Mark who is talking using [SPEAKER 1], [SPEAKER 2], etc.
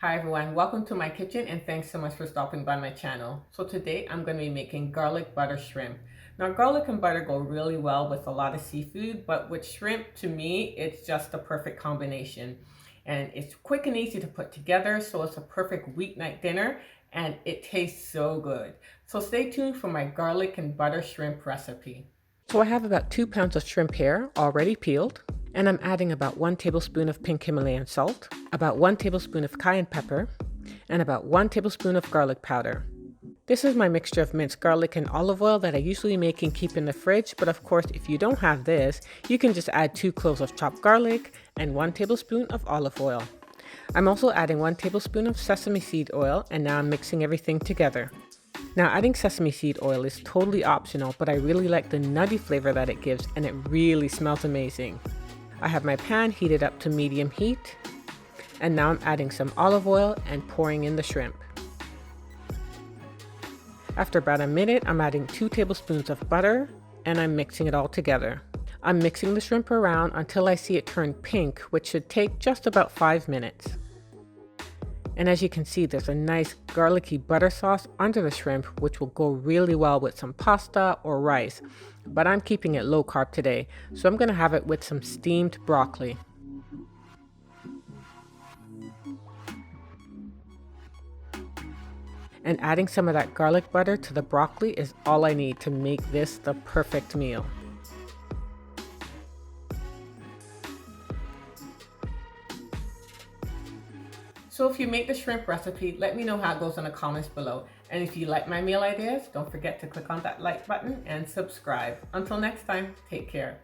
[SPEAKER 1] Hi everyone, welcome to my kitchen and thanks so much for stopping by my channel. So today I'm going to be making garlic butter shrimp. Now garlic and butter go really well with a lot of seafood, but with shrimp, to me, it's just the perfect combination. And it's quick and easy to put together, so it's a perfect weeknight dinner and it tastes so good. So stay tuned for my garlic and butter shrimp recipe. So I have about 2 pounds of shrimp here already peeled. And I'm adding about 1 tablespoon of pink Himalayan salt, about 1 tablespoon of cayenne pepper, and about 1 tablespoon of garlic powder. This is my mixture of minced garlic and olive oil that I usually make and keep in the fridge, but of course if you don't have this, you can just add 2 cloves of chopped garlic and 1 tablespoon of olive oil. I'm also adding 1 tablespoon of sesame seed oil, and now I'm mixing everything together. Now adding sesame seed oil is totally optional, but I really like the nutty flavor that it gives and it really smells amazing. I have my pan heated up to medium heat, and now I'm adding some olive oil and pouring in the shrimp. After about a minute, I'm adding 2 tablespoons of butter and I'm mixing it all together. I'm mixing the shrimp around until I see it turn pink, which should take just about 5 minutes. And as you can see, there's a nice garlicky butter sauce under the shrimp, which will go really well with some pasta or rice. But I'm keeping it low carb today, so I'm going to have it with some steamed broccoli. And adding some of that garlic butter to the broccoli is all I need to make this the perfect meal. So if you make the shrimp recipe, let me know how it goes in the comments below. And if you like my meal ideas, don't forget to click on that like button and subscribe. Until next time, take care.